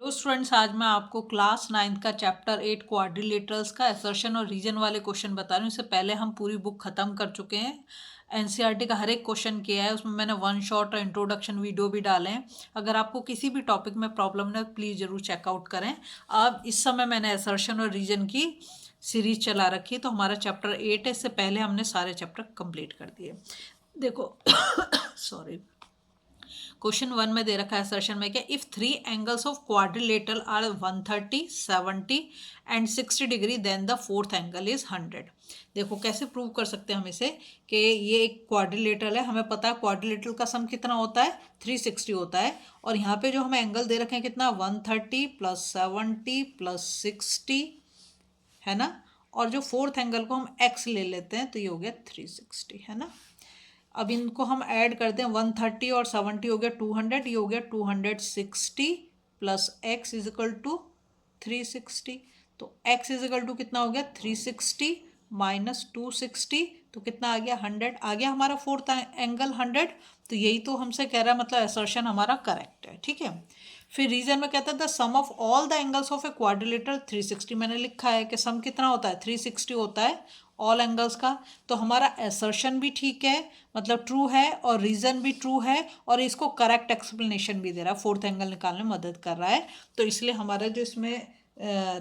तो स्टूडेंट्स, आज मैं आपको क्लास 9th का चैप्टर 8 क्वाड्रिलेटरल्स का असर्शन और रीजन वाले क्वेश्चन बता रही हूँ। इससे पहले हम पूरी बुक खत्म कर चुके हैं। एनसीईआरटी का हर एक क्वेश्चन किया है, उसमें मैंने वन शॉट और इंट्रोडक्शन वीडियो भी डाले हैं। अगर आपको किसी भी टॉपिक में प्रॉब्लम है प्लीज़ ज़रूर चेकआउट करें। अब इस समय मैंने असर्शन और रीजन की सीरीज चला रखी है, तो हमारा चैप्टर 8 है। इससे पहले हमने सारे चैप्टर कंप्लीट कर दिए। देखो सॉरी, क्वेश्चन 1 में दे रखा है असर्शन में क्या, if three angles of quadrilateral are 130, 70 and 60 degree then the fourth angle is 100। देखो कैसे प्रूव कर सकते हैं हम इसे कि ये एक क्वाड्रिलेटरल है। हमें पता है क्वाड्रिलेटरल का सम कितना होता है, 360 होता है। और यहाँ पे जो हमें एंगल दे रखे हैं कितना, 130 प्लस 70 प्लस 60 है ना। और जो फोर्थ एंगल को हम एक्स ले लेते हैं तो ये हो गया 360 है ना। अब इनको हम ऐड करते हैं, 130 और 70 हो गया 200, ये हो गया 260 plus x is equal to 360। तो x इज इक्वल टू कितना हो गया, 360 माइनस 260, तो कितना आ गया, 100 आ गया हमारा फोर्थ एंगल 100। तो यही तो हमसे कह रहा है, मतलब असर्शन हमारा करेक्ट है। ठीक है, फिर रीजन में कहता है the sum of all the angles of a quadrilateral 360। मैंने लिखा है कि सम कितना होता है, 360 होता है ऑल एंगल्स का। तो हमारा असर्शन भी ठीक है, मतलब ट्रू है, और रीजन भी ट्रू है, और इसको करेक्ट एक्सप्लेनेशन भी दे रहा है, फोर्थ एंगल निकालने में मदद कर रहा है। तो इसलिए हमारा जो इसमें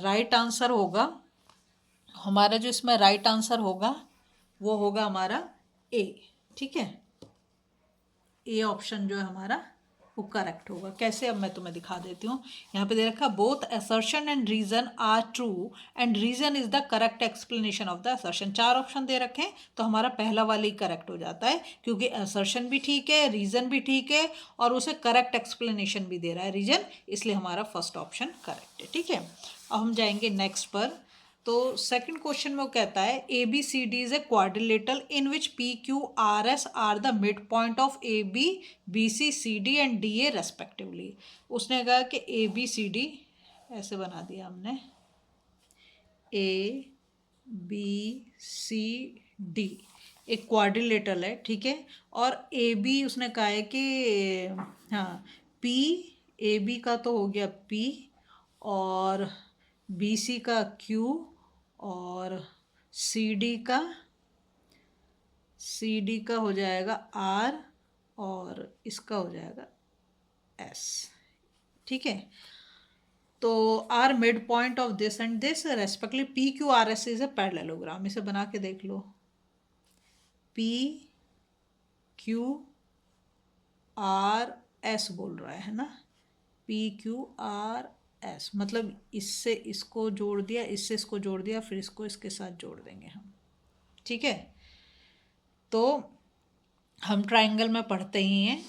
राइट आंसर होगा, वो होगा हमारा ए। ठीक है, ए ऑप्शन जो है हमारा वो करेक्ट होगा। कैसे, अब मैं तुम्हें दिखा देती हूँ। यहाँ पे दे रखा both assertion and reason are true and reason is the correct explanation of the assertion. 4 option दे रखे हैं, तो हमारा पहला वाला ही करेक्ट हो जाता है, क्योंकि असर्शन भी ठीक है, रीजन भी ठीक है, और उसे करेक्ट एक्सप्लेनेशन भी दे रहा है रीजन, इसलिए हमारा फर्स्ट ऑप्शन करेक्ट है। ठीक है, अब हम जाएंगे नेक्स्ट पर। तो सेकंड क्वेश्चन में वो कहता है A B C D is a quadrilateral in which P Q R S are the mid point of A B, B C, C D and D A respectively. उसने कहा कि ए B C D ऐसे बना दिया हमने, ए B C D एक quadrilateral है। ठीक है, और ए बी उसने कहा है कि हाँ, पी, ए बी का तो हो गया पी, और बी सी का क्यू, और सी डी का हो जाएगा आर, और इसका हो जाएगा एस। ठीक है, तो are mid point of this and this respectively P Q R S is a parallelogram. इसे बना के देख लो, पी क्यू आर एस बोल रहा है ना, पी क्यू आर एस, मतलब इससे इसको जोड़ दिया, इससे इसको जोड़ दिया, फिर इसको इसके साथ जोड़ देंगे हम। ठीक है, तो हम ट्राइंगल में पढ़ते ही हैं।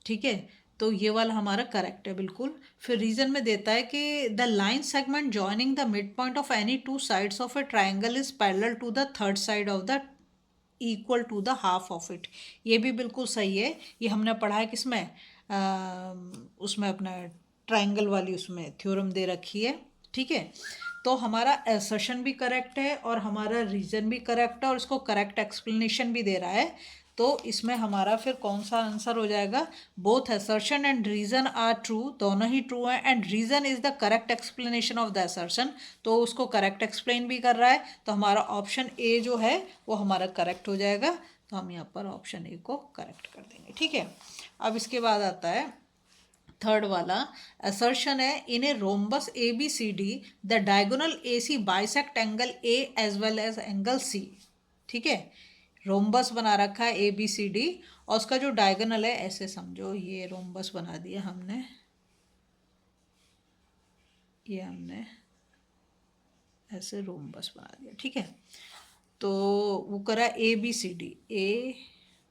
ठीक है, तो ये वाला हमारा करेक्ट है बिल्कुल। फिर रीजन में देता है कि the line segment joining the mid point of any two sides of a triangle is parallel to the third side of the equal to the half of it. ये भी बिल्कुल सही है, ये हमने पढ़ा है किसमें, उसमें अपना ट्राइंगल वाली उसमें थ्योरम दे रखी है। ठीक है, तो हमारा असर्शन भी करेक्ट है और हमारा रीजन भी करेक्ट है, और इसको करेक्ट एक्सप्लेनेशन भी दे रहा है। तो इसमें हमारा फिर कौन सा आंसर हो जाएगा, both assertion and reason are true, दोनों ही ट्रू हैं, and reason is the correct explanation of the assertion, तो उसको करेक्ट एक्सप्लेन भी कर रहा है। तो हमारा ऑप्शन ए जो है वो हमारा करेक्ट हो जाएगा, तो हम यहाँ पर ऑप्शन ए को करेक्ट कर देंगे। ठीक है, अब इसके बाद आता है थर्ड वाला, असर्शन है in a rhombus A B C D the diagonal A C bisect angle A as well as angle C. ठीक है, रोम्बस बना रखा है ए बी सी डी, और उसका जो डायगोनल है, ऐसे समझो ये रोम्बस बना दिया हमने, ये हमने ऐसे रोम्बस बना दिया। ठीक है, तो वो करा A B C D, A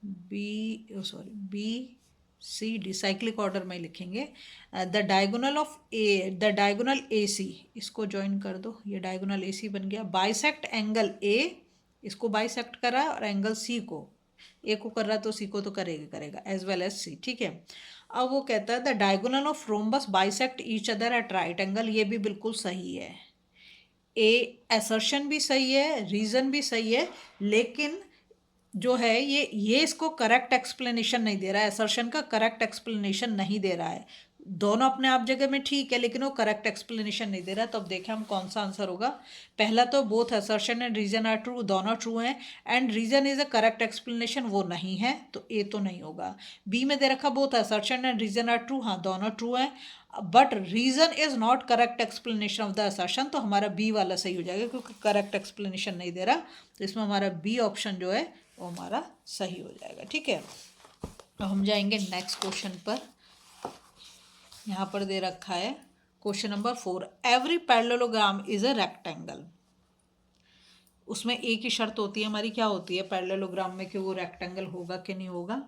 B sorry B C D, cyclic order में लिखेंगे। The diagonal of A, the diagonal A C, इसको ज्वाइन कर दो, ये डायगोनल ए सी बन गया। बाइसेक्ट एंगल ए, इसको बाइसेक्ट करा, और एंगल सी को, ए को कर रहा तो सी को तो करेगा एज वेल एज सी। ठीक है, अब वो कहता है the diagonal of rhombus bisect each other at right angle. ये भी बिल्कुल सही है, ए असर्शन भी सही है, रीजन भी सही है, लेकिन जो है ये इसको करेक्ट एक्सप्लेनेशन नहीं दे रहा है, असर्शन का करेक्ट एक्सप्लेनेशन नहीं दे रहा है। दोनों अपने आप जगह में ठीक है, लेकिन वो करेक्ट एक्सप्लेनेशन नहीं दे रहा। तो अब देखें हम कौन सा आंसर होगा। पहला तो both assertion and reason are true, दोनों ट्रू हैं, and reason is a correct explanation, वो नहीं है, तो ए तो नहीं होगा। बी में दे रखा both assertion and reason are true, हाँ दोनों ट्रू हैं, but reason is not correct explanation of the assertion, तो हमारा बी वाला सही हो जाएगा क्योंकि करेक्ट एक्सप्लेनेशन नहीं दे रहा। तो इसमें हमारा बी ऑप्शन जो है वो हमारा सही हो जाएगा। ठीक है, तो हम जाएंगे नेक्स्ट क्वेश्चन पर। यहाँ पर दे रखा है question number 4, every parallelogram is a rectangle. उसमें एक ही शर्त होती है हमारी, क्या होती है पैरेललोग्राम में, कि वो रेक्टेंगल होगा कि नहीं होगा,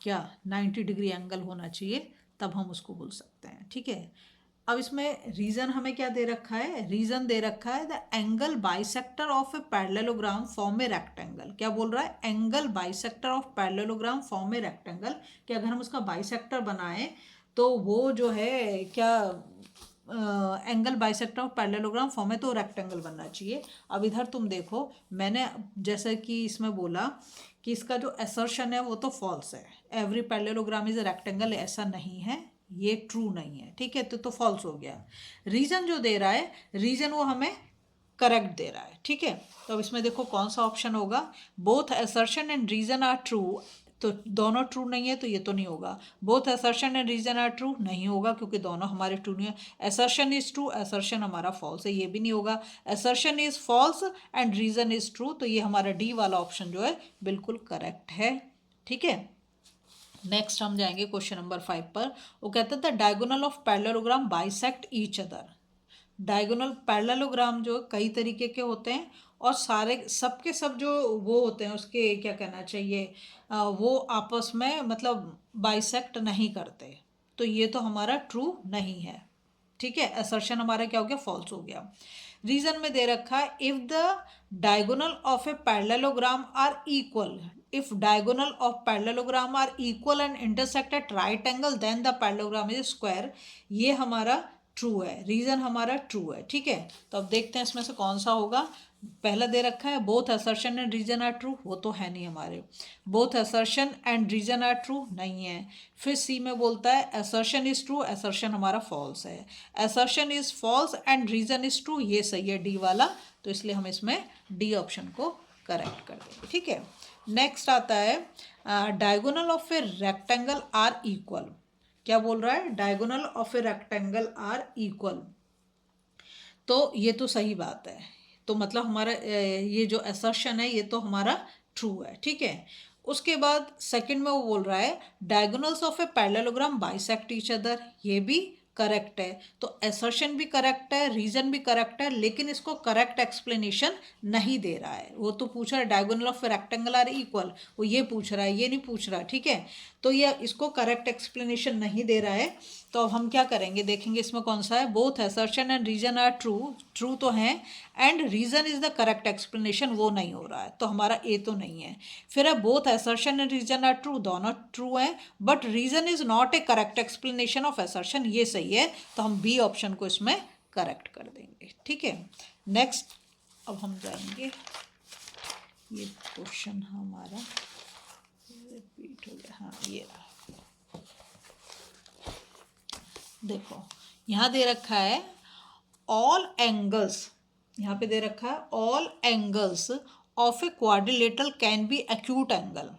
क्या 90 डिग्री एंगल होना चाहिए, तब हम उसको बोल सकते हैं। ठीक है, अब इसमें रीजन हमें क्या दे रखा है, रीजन दे रखा है the angle bisector of a parallelogram form a rectangle. क्या बोल रहा है, angle bisector of parallelogram form a rectangle, कि अगर हम उसका बाइसेक्टर बनाएं तो वो जो है क्या angle bisector of parallelogram form है, तो रेक्टेंगल बनना चाहिए। अब इधर तुम देखो, मैंने जैसे कि इसमें बोला कि इसका जो असर्शन है वो तो फॉल्स है, every parallelogram is a rectangle, ऐसा नहीं है, ये ट्रू नहीं है। ठीक है, तो फॉल्स हो गया। रीजन जो दे रहा है, रीजन वो हमें करेक्ट दे रहा है। ठीक है, तो अब इसमें देखो कौन सा ऑप्शन होगा, both assertion and reason are true, तो दोनों ट्रू नहीं है, तो ये तो नहीं होगा। Both assertion and reason are true, नहीं होगा क्योंकि दोनों हमारे ट्रू नहीं है। असर्शन इज ट्रू, असर्शन हमारा फॉल्स है, ये भी नहीं होगा। Assertion is false and reason is true, तो ये हमारा डी वाला ऑप्शन जो है बिल्कुल करेक्ट है। ठीक है, नेक्स्ट हम जाएंगे क्वेश्चन नंबर 5 पर। वो कहता था diagonal of parallelogram bisect each other. Diagonal parallelogram जो कई तरीके के होते हैं, और सारे सबके सब जो वो होते हैं उसके क्या कहना चाहिए, वो आपस में मतलब बाइसेक्ट नहीं करते, तो ये तो हमारा ट्रू नहीं है। ठीक है, असर्शन हमारा क्या हो गया, फॉल्स हो गया। रीजन में दे रखा है if the diagonal of a parallelogram are equal, if diagonal of parallelogram are equal and intersect at right angle then the parallelogram is square, ये हमारा ट्रू है, रीजन हमारा ट्रू है। ठीक है, तो अब देखते हैं इसमें से कौन सा होगा। पहला दे रखा है both assertion and reason are true, वो तो है नहीं हमारे, both assertion and reason are true नहीं है। फिर सी में बोलता है असर्शन इज ट्रू, असर्शन हमारा फॉल्स है, assertion is false and reason is true, ये सही है डी वाला, तो इसलिए हम इसमें डी ऑप्शन को करेक्ट कर देंगे। ठीक है, नेक्स्ट आता है diagonal of a rectangle are equal. क्या बोल रहा है, diagonal of a rectangle are equal, तो ये तो सही बात है, तो मतलब हमारा ये जो असर्शन है ये तो हमारा ट्रू है। ठीक है, उसके बाद सेकंड में वो बोल रहा है diagonals of a parallelogram bisect each other, ये भी करेक्ट है, तो असर्शन भी करेक्ट है, रीजन भी करेक्ट है, लेकिन इसको करेक्ट एक्सप्लेनेशन नहीं दे रहा है। वो तो पूछ रहा है diagonal of rectangle are equal, वो ये पूछ रहा है, ये नहीं पूछ रहा। ठीक है, तो ये इसको करेक्ट एक्सप्लेनेशन नहीं दे रहा है, तो अब हम क्या करेंगे, देखेंगे इसमें कौन सा है, both assertion and reason are true, true तो हैं, and reason is the correct explanation, वो नहीं हो रहा है, तो हमारा ए तो नहीं है। फिर है both assertion and reason are true, दोनों ट्रू हैं, but reason is not a correct explanation of assertion, ये सही है, तो हम बी ऑप्शन को इसमें करेक्ट कर देंगे। ठीक है, नेक्स्ट अब हम जाएंगे, ये क्वेश्चन हमारा रिपीट हो गया, हाँ ये रहा, देखो यहाँ दे रखा है ऑल एंगल्स, यहाँ पे दे रखा है all angles of a quadrilateral can be acute angle,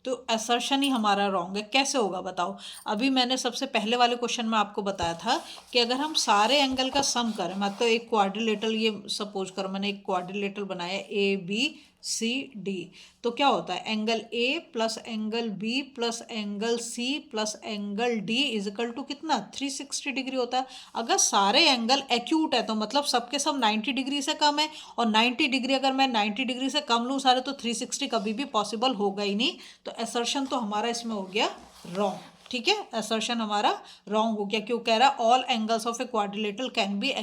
तो असर्शन ही हमारा रॉन्ग है। कैसे होगा बताओ, अभी मैंने सबसे पहले वाले क्वेश्चन में आपको बताया था कि अगर हम सारे एंगल का सम करें, मतलब एक क्वाड्रिलेटरल, ये सपोज करो मैंने एक क्वाड्रिलेटरल बनाया ए बी सी डी, तो क्या होता है angle A plus angle B plus angle C plus angle D is equal to कितना 360 डिग्री होता है। अगर सारे एंगल एक्यूट है तो मतलब सबके सब 90 डिग्री से कम है, और 90 डिग्री अगर मैं 90 डिग्री से कम लूँ सारे, तो 360 कभी भी पॉसिबल होगा ही नहीं, तो असर्शन तो हमारा इसमें हो गया रॉन्ग। ठीक है, असर्शन हमारा रॉन्ग हो गया, क्यों कह रहा है all angles of a quadrilateral can be.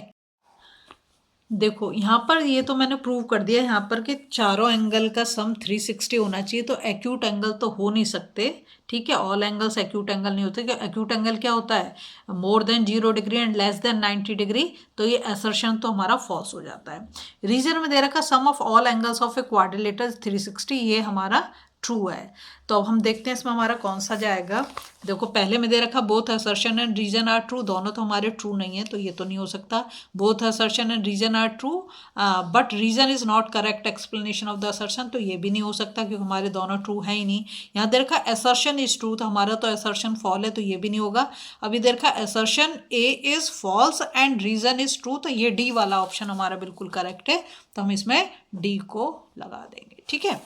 देखो यहाँ पर ये तो मैंने प्रूव कर दिया यहाँ पर कि चारों एंगल का सम 360 होना चाहिए, तो एक्यूट एंगल तो हो नहीं सकते। ठीक है, ऑल एंगल्स एक्यूट एंगल नहीं होते, क्योंकि एक्यूट एंगल क्या होता है, more than 0 degree and less than 90 degree, तो ये असर्शन तो हमारा फॉल्स हो जाता है। रीजन में दे रखा sum of all angles of a quadrilateral 360, ये हमारा ट्रू है। तो अब हम देखते हैं इसमें हमारा कौन सा जाएगा। देखो पहले में दे रखा both assertion and reason are true, दोनों तो हमारे ट्रू नहीं है, तो ये तो नहीं हो सकता। Both assertion and reason are true but reason is not correct explanation of the assertion, तो ये भी नहीं हो सकता क्योंकि हमारे दोनों ट्रू है ही नहीं। यहाँ दे रखा असर्शन इज ट्रू, तो हमारा तो असर्शन फॉल है, तो ये भी नहीं होगा। अभी दे रखा assertion A is false and reason is true, तो ये डी वाला ऑप्शन हमारा बिल्कुल करेक्ट है, तो हम इसमें डी को लगा देंगे। ठीक है,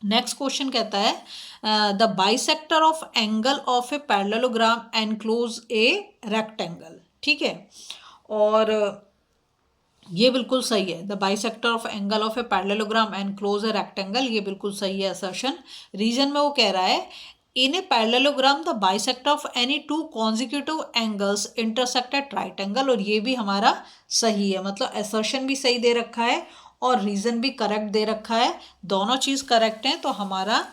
नेक्स्ट क्वेश्चन कहता है the bisector of angle of a parallelogram enclose a rectangle. ठीक है, और ये बिल्कुल सही है। The bisector of angle of a parallelogram enclose a rectangle, ये बिल्कुल सही है असर्शन। रीजन में वो कह रहा है in a parallelogram the bisector of any two consecutive angles intersect at right angle, और ये भी हमारा सही है। मतलब असर्शन भी सही दे रखा है और रीजन भी करेक्ट दे रखा है, दोनों चीज़ करेक्ट हैं, तो हमारा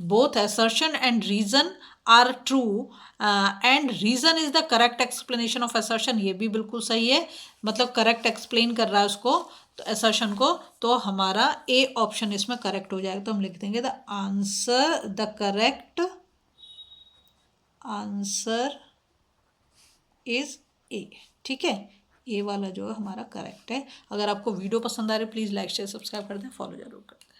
both assertion and reason are true and reason is the correct explanation of assertion, ये भी बिल्कुल सही है। मतलब करेक्ट एक्सप्लेन कर रहा है उसको, तो असर्शन को, तो हमारा ए ऑप्शन इसमें करेक्ट हो जाएगा। तो हम लिख देंगे the answer, the correct answer is a. ठीक है, ए वाला जो है हमारा करेक्ट है। अगर आपको वीडियो पसंद आ रही है प्लीज़ लाइक शेयर सब्सक्राइब कर दें, फॉलो जरूर कर दें।